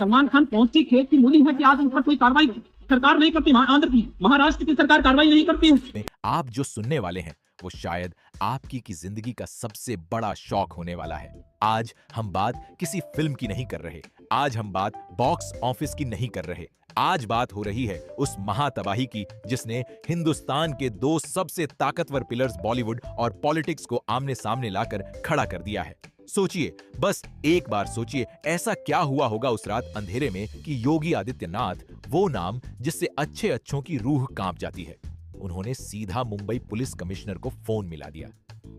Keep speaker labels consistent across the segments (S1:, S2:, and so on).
S1: सलमान खान कौन सी खेत की मूली है कि आज उन पर कोई कार्रवाई सरकार नहीं करती? आंध्र की, महाराष्ट्र की सरकार कार्रवाई नहीं करती है।
S2: आप जो सुनने वाले हैं वो शायद आपकी की जिंदगी का सबसे बड़ा शौक होने वाला है। आज हम बात किसी फिल्म की नहीं कर रहे, आज हम बात बॉक्स ऑफिस की नहीं कर रहे, आज बात हो रही है उस महातबाही की जिसने हिंदुस्तान के दो सबसे ताकतवर पिलर्स बॉलीवुड और पॉलिटिक्स को आमने सामने लाकर खड़ा कर दिया है। सोचिए, बस एक बार सोचिए, ऐसा क्या हुआ होगा उस रात अंधेरे में कि योगी आदित्यनाथ, वो नाम जिससे अच्छे अच्छों की रूह कांप जाती है, उन्होंने सीधा मुंबई पुलिस कमिश्नर को फोन मिला दिया।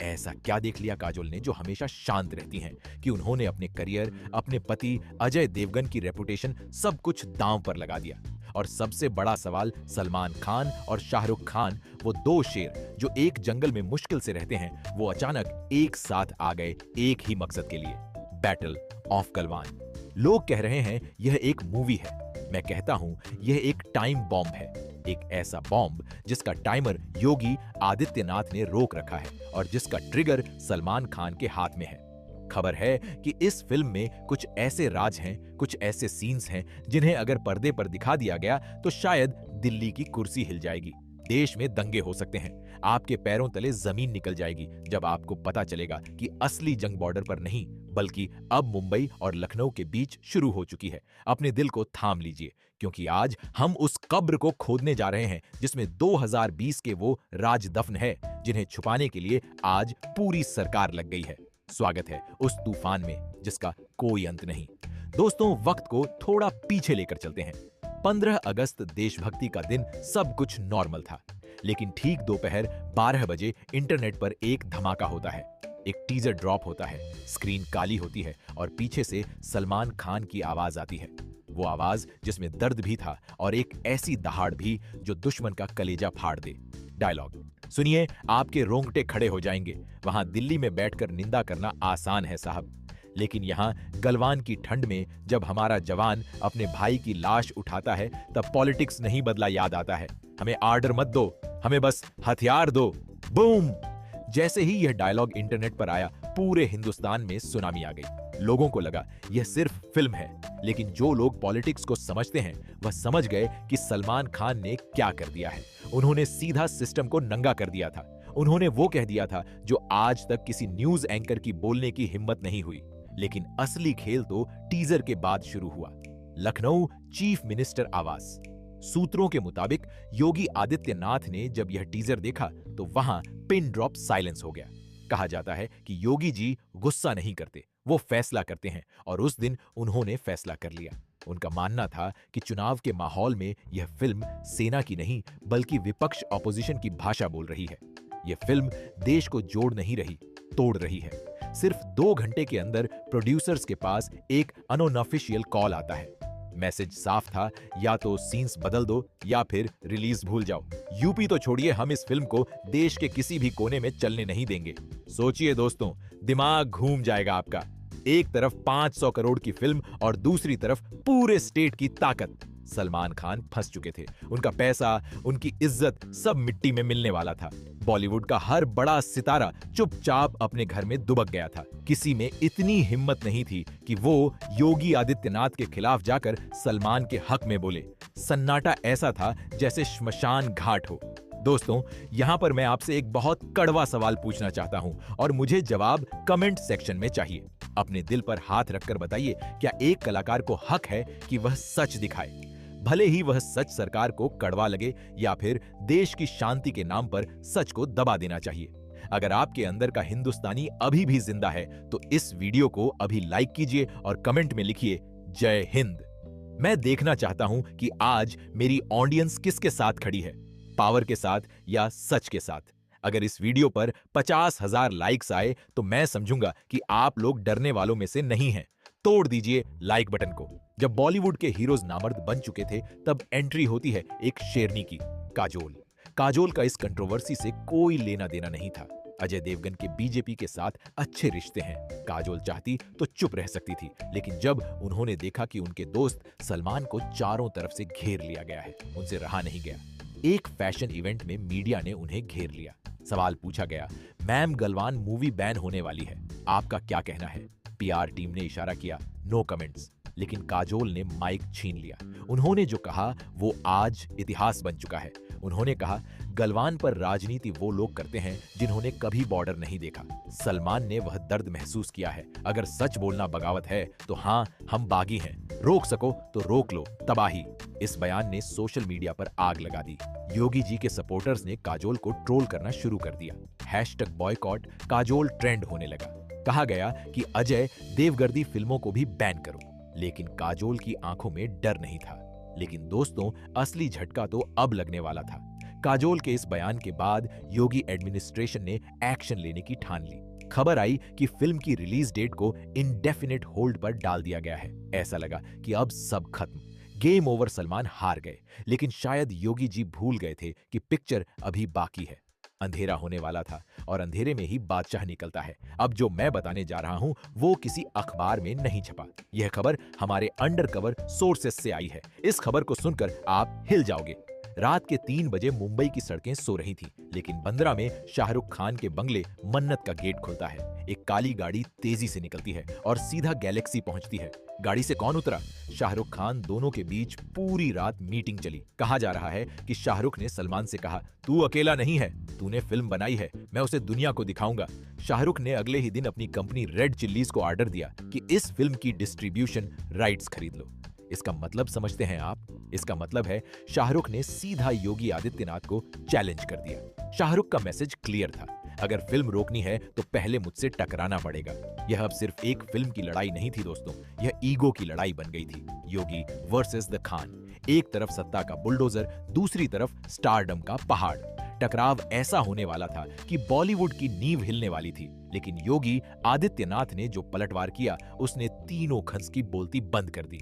S2: ऐसा क्या देख लिया काजोल ने जो हमेशा शांत रहती हैं कि उन्होंने अपने करियर, अपने पति अजय देवगन की रेपुटेशन सब कुछ दांव पर लगा दिया। और सबसे बड़ा सवाल, सलमान खान और शाहरुख खान, वो दो शेर जो एक जंगल में मुश्किल से रहते हैं, वो अचानक एक साथ आ गए एक ही मकसद के लिए, बैटल ऑफ गलवान। लोग कह रहे हैं यह एक मूवी है, मैं कहता हूं यह एक टाइम बॉम्ब है, एक ऐसा बॉम्ब जिसका टाइमर योगी आदित्यनाथ ने रोक रखा है और जिसका ट्रिगर सलमान खान के हाथ में है। खबर है कि इस फिल्म में कुछ ऐसे राज हैं, कुछ ऐसे सीन्स हैं जिन्हें अगर पर्दे पर दिखा दिया गया तो शायद दिल्ली की कुर्सी हिल जाएगी, देश में दंगे हो सकते हैं, आपके पैरों तले जमीन निकल जाएगी जब आपको पता चलेगा कि असली जंग बॉर्डर पर नहीं बल्कि अब मुंबई और लखनऊ के बीच शुरू हो चुकी है। अपने दिल को थाम लीजिए, क्योंकि आज हम उस कब्र को खोदने जा रहे हैं जिसमें 2020 के वो राज दफन है जिन्हें छुपाने के लिए आज पूरी सरकार लग गई है। स्वागत है उस तूफान में जिसका कोई अंत नहीं। दोस्तों, वक्त को थोड़ा पीछे लेकर चलते हैं। 15 अगस्त देशभक्ति का दिन, सब कुछ नॉर्मल था, लेकिन ठीक दोपहर 12 बजे इंटरनेट पर एक धमाका होता है। एक टीजर ड्रॉप होता है, स्क्रीन काली होती है और पीछे से सलमान खान की आवाज आती है। वो आवाज जिसमें दर्द भी था और एक ऐसी दहाड़ भी जो दुश्मन का कलेजा फाड़ दे। डायलॉग सुनिए, आपके रोंगटे खड़े हो जाएंगे। वहां दिल्ली में बैठकर निंदा करना आसान है साहब, लेकिन यहाँ गलवान की ठंड में जब हमारा जवान अपने भाई की लाश उठाता है तब पॉलिटिक्स नहीं बदला याद आता है। हमें आर्डर मत दो, हमें बस हथियार दो। बूम! जैसे ही यह डायलॉग इंटरनेट पर आया, पूरे हिंदुस्तान में सुनामी आ गई। लोगों को लगा यह सिर्फ फिल्म है, लेकिन जो लोग पॉलिटिक्स को समझते हैं वह समझ गए कि सलमान खान ने क्या कर दिया है। उन्होंने सीधा सिस्टम को नंगा कर दिया था। उन्होंने वो कह दिया था जो आज तक किसी न्यूज एंकर की बोलने की हिम्मत नहीं हुई। लेकिन असली खेल तो टीजर के बाद शुरू हुआ। लखनऊ चीफ मिनिस्टर आवास। सूत्रों के मुताबिक योगी आदित्यनाथ ने जब यह टीजर देखा तो वहां पिन ड्रॉप साइलेंस हो गया। कहा जाता है कि योगी जी गुस्सा नहीं करते, वो फैसला करते हैं, और उस दिन उन्होंने फैसला कर लिया। उनका मानना था कि चुनाव के माहौल में यह फिल्म सेना की नहीं बल्कि विपक्ष ऑपोजिशन की भाषा बोल रही है। यह फिल्म देश को जोड़ नहीं रही, तोड़ रही है। सिर्फ 2 घंटे के अंदर प्रोड्यूसर्स के पास एक अनऑफिशियल कॉल आता है। मैसेज साफ था, या तो सीन्स बदल दो या फिर रिलीज भूल जाओ। यूपी तो छोड़िए, हम इस फिल्म को देश के किसी भी कोने में चलने नहीं देंगे। सोचिए दोस्तों, दिमाग घूम जाएगा आपका। एक तरफ 500 करोड़ की फिल्म और दूसरी तरफ पूरे स्टेट की ताकत। सलमान खान फंस चुके थे, उनका पैसा, उनकी इज्जत सब मिट्टी में मिलने वाला था। बॉलीवुड का हर बड़ा सितारा चुपचाप अपने घर में दुबक गया था। किसी में इतनी हिम्मत नहीं थी कि वो योगी आदित्यनाथ के खिलाफ जाकर सलमान के हक में बोले। सन्नाटा ऐसा था जैसे श्मशान घाट हो। दोस्तों, यहां पर मैं आपसे एक बहुत कड़वा सवाल पूछना चाहता हूं और मुझे जवाब कमेंट सेक्शन में चाहिए। अपने दिल पर हाथ रखकर बताइए, क्या एक कलाकार को हक है कि वह सच दिखाए, भले ही वह सच सरकार को कड़वा लगे, या फिर देश की शांति के नाम पर सच को दबा देना चाहिए? अगर आपके अंदर का हिंदुस्तानी अभी भी जिंदा है तो इस वीडियो को अभी लाइक कीजिए और कमेंट में लिखिए जय हिंद। मैं देखना चाहता हूं कि आज मेरी ऑडियंस किसके साथ खड़ी है, पावर के साथ या सच के साथ। अगर इस वीडियो पर 50,000 लाइक्स आए तो मैं समझूंगा कि आप लोग डरने वालों में से नहीं हैं। तोड़ दीजिए लाइक बटन को। जब बॉलीवुड के हीरोज नामर्द बन चुके थे तब एंट्री होती है एक शेरनी की, काजोल। काजोल का इस कंट्रोवर्सी से कोई लेना देना नहीं था। अजय देवगन के बीजेपी के साथ अच्छे रिश्ते हैं। काजोल चाहती तो चुप रह सकती थी, लेकिन जब उन्होंने देखा कि उनके दोस्त सलमान को चारों तरफ से घेर लिया गया है, उनसे रहा नहीं गया। एक फैशन इवेंट में मीडिया ने उन्हें घेर लिया। सवाल पूछा गया, मैम गलवान मूवी बैन होने वाली है, आपका क्या कहना है? पीआर टीम ने इशारा किया, नो कमेंट्स। लेकिन काजोल ने माइक छीन लिया। उन्होंने जो कहा वो आज इतिहास बन चुका है। उन्होंने कहा, गलवान पर राजनीति वो लोग करते हैं जिन्होंने कभी बॉर्डर नहीं देखा। सलमान ने वह दर्द महसूस किया है। अगर सच बोलना बगावत है तो हाँ, हम बागी हैं। रोक सको तो रोक लो तबाही। इस बयान ने सोशल मीडिया पर आग लगा दी। योगी जी के सपोर्टर्स ने काजोल को ट्रोल करना शुरू कर दिया। #बॉयकॉट काजोल ट्रेंड होने लगा। कहा गया कि अजय देवगर्दी फिल्मों को भी बैन करो, लेकिन काजोल की आंखों में डर नहीं था। लेकिन दोस्तों, असली झटका तो अब लगने वाला था। काजोल के इस बयान के बाद योगी एडमिनिस्ट्रेशन ने एक्शन लेने की ठान ली। खबर आई कि फिल्म की रिलीज डेट को इंडेफिनिट होल्ड पर डाल दिया गया है। ऐसा लगा कि अब सब खत्म, गेम ओवर, सलमान हार गए। लेकिन शायद योगी जी भूल गए थे कि पिक्चर अभी बाकी है। अंधेरा होने वाला था और अंधेरे में ही बादशाह निकलता है। अब जो मैं बताने जा रहा हूं वो किसी अखबार में नहीं छपा। यह खबर हमारे अंडरकवर सोर्सेस से आई है। इस खबर को सुनकर आप हिल जाओगे। रात के 3 बजे मुंबई की सड़कें सो रही थीं, लेकिन बंदरा में शाहरुख खान के बंगले मन्नत का गेट खुलता है। एक काली गाड़ी तेजी से निकलती है और सीधा गैलेक्सी पहुंचती है। गाड़ी से कौन उतरा? शाहरुख खान। दोनों के बीच पूरी रात मीटिंग चली। कहा जा रहा है कि शाहरुख ने सलमान से कहा, तू अकेला नहीं है, तूने फिल्म बनाई है, मैं उसे दुनिया को दिखाऊंगा। शाहरुख ने अगले ही दिन अपनी कंपनी रेड चिल्लीज को ऑर्डर दिया कि इस फिल्म की डिस्ट्रीब्यूशन राइट्स खरीद लो। इसका मतलब समझते हैं आप? इसका मतलब है शाहरुख ने सीधा योगी आदित्यनाथ को चैलेंज कर दिया। शाहरुख का मैसेज क्लियर था, अगर फिल्म रोकनी है तो पहले मुझसे टकराना पड़ेगा। यह अब सिर्फ एक फिल्म की लड़ाई नहीं थी दोस्तों, यह ईगो की लड़ाई बन गई थी। योगी वर्सेस द खान। एक तरफ सत्ता का बुलडोजर, दूसरी तरफ स्टारडम का पहाड़। टकराव ऐसा होने वाला था कि बॉलीवुड की नींव हिलने वाली थी। लेकिन योगी आदित्यनाथ ने जो पलटवार किया, उसने तीनों खंस की बोलती बंद कर दी।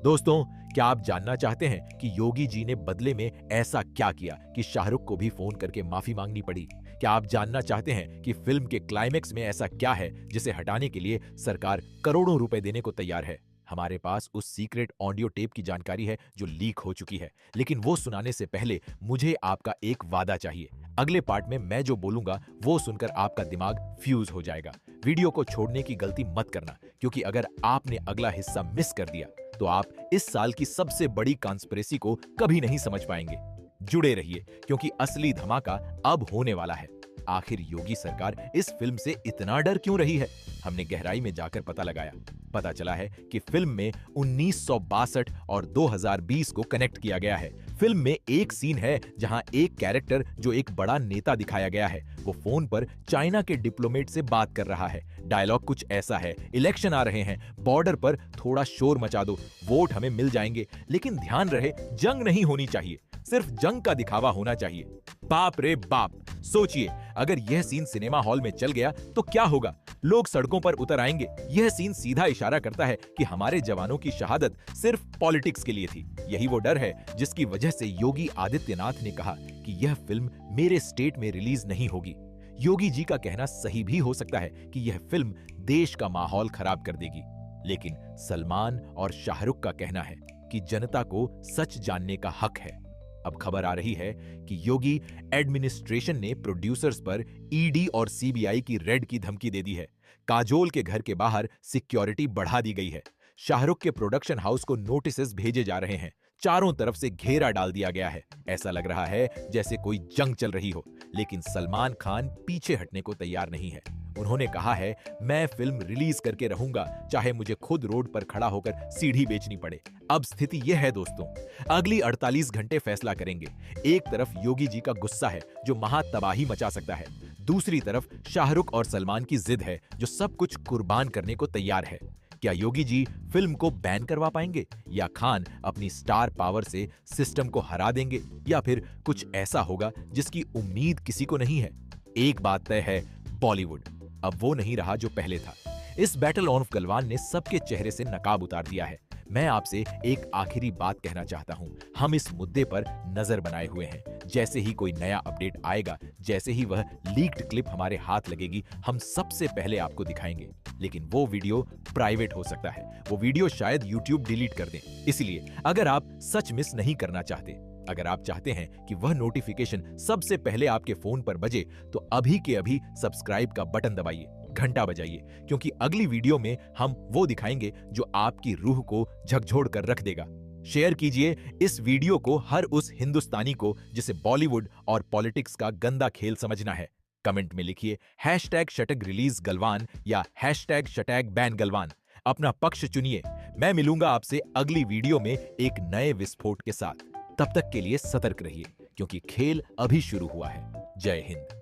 S2: दोस्तों, क्या आप जानना चाहते हैं कि योगी जी ने बदले में ऐसा क्या किया कि शाहरुख को भी फोन करके माफी मांगनी पड़ी? क्या आप जानना चाहते हैं कि फिल्म के क्लाइमेक्स में ऐसा क्या है जिसे हटाने के लिए सरकार करोड़ों रुपए देने को तैयार है? हमारे पास उस सीक्रेट ऑडियो टेप की जानकारी है जो लीक हो चुकी है, लेकिन वो सुनाने से पहले मुझे आपका एक वादा चाहिए। अगले पार्ट में मैं जो बोलूंगा वो सुनकर आपका दिमाग फ्यूज हो जाएगा। वीडियो को छोड़ने की गलती मत करना, क्योंकि अगर आपने अगला हिस्सा मिस कर दिया तो आप इस साल की सबसे बड़ी कॉन्स्पिरेसी को कभी नहीं समझ पाएंगे। जुड़े रहिए, क्योंकि असली धमाका अब होने वाला है। आखिर योगी सरकार इस फिल्म से इतना डर क्यों रही है? हमने गहराई में जाकर पता लगाया। पता चला है कि फिल्म में 1962 और 2020 को कनेक्ट किया गया है। फिल्म में एक सीन है जहां एक कैरेक्टर जो एक बड़ा नेता दिखाया गया है, वो फोन पर चाइना के डिप्लोमेट से बात कर रहा है। डायलॉग कुछ ऐसा है, इलेक्शन आ रहे हैं, बॉर्डर पर थोड़ा शोर मचा दो, वोट हमें मिल जाएंगे, लेकिन ध्यान रहे जंग नहीं होनी चाहिए, सिर्फ जंग का दिखावा होना चाहिए। बाप रे बाप, सोचिए अगर यह सीन सिनेमा हॉल में चल गया तो क्या होगा? लोग सड़कों पर उतर आएंगे। यह सीन सीधा इशारा करता है कि हमारे जवानों की शहादत सिर्फ पॉलिटिक्स के लिए थी। यही वो डर है जिसकी वजह से योगी आदित्यनाथ ने कहा कि यह फिल्म मेरे स्टेट में रिलीज नहीं होगी। योगी जी का कहना सही भी हो सकता है कि यह फिल्म देश का माहौल खराब कर देगी, लेकिन सलमान और शाहरुख का कहना है कि जनता को सच जानने का हक है। अब खबर आ रही है कि योगी एडमिनिस्ट्रेशन ने प्रोड्यूसर्स पर ईडी और सीबीआई की रेड की धमकी दे दी है। काजोल के घर के बाहर सिक्योरिटी बढ़ा दी गई है। शाहरुख के प्रोडक्शन हाउस को नोटिसेस भेजे जा रहे हैं। चारों तरफ से घेरा डाल दिया गया है। ऐसा लग रहा है जैसे कोई जंग चल रही हो, लेकिन सलमान खान पीछे हटने को तैयार नहीं है। उन्होंने कहा है, मैं फिल्म रिलीज करके रहूंगा, चाहे मुझे खुद रोड पर खड़ा होकर सीढ़ी बेचनी पड़े। अब स्थिति यह है दोस्तों, अगली 48 घंटे फैसला करेंगे। एक तरफ योगी जी का गुस्सा है जो महा तबाही मचा सकता है, दूसरी तरफ शाहरुख और सलमान की जिद है जो सब कुछ कुर्बान करने को तैयार है। क्या योगी जी फिल्म को बैन करवा पाएंगे, या खान अपनी स्टार पावर से सिस्टम को हरा देंगे, या फिर कुछ ऐसा होगा जिसकी उम्मीद किसी को नहीं है? एक बात तय है, बॉलीवुड अब वो नहीं रहा जो पहले था। इस बैटल ऑफ गलवान ने सबके चेहरे से नकाब उतार दिया है। मैं आपसे एक आखिरी बात कहना चाहता हूं, हम इस मुद्दे पर नजर बनाए हुए हैं। जैसे ही कोई नया अपडेट आएगा, जैसे ही वह लीक्ड क्लिप हमारे हाथ लगेगी, हम सबसे पहले आपको दिखाएंगे। लेकिन वो वीडियो प्राइवेट हो सकता है, वो वीडियो शायद YouTube डिलीट कर दे। इसलिए अगर आप सच मिस नहीं करना चाहते, अगर आप चाहते हैं कि वह नोटिफिकेशन सबसे पहले आपके फोन पर बजे, तो अभी के अभी सब्सक्राइब का बटन दबाइए। घंटा बजाइए, क्योंकि अगली वीडियो में हम वो दिखाएंगे जो आपकी रूह को झकझोर कर रख देगा। शेयर कीजिए इस वीडियो को हर उस हिंदुस्तानी को जिसे बॉलीवुड और पॉलिटिक्स का गंदा खेल समझना है। कमेंट में लिखिए #शटग रिलीज गलवान या #शटैग बैन गलवान। अपना पक्ष चुनिए। मैं मिलूंगा आपसे अगली वीडियो में एक नए विस्फोट के साथ। तब तक के लिए सतर्क रहिए, क्योंकि खेल अभी शुरू हुआ है। जय हिंद।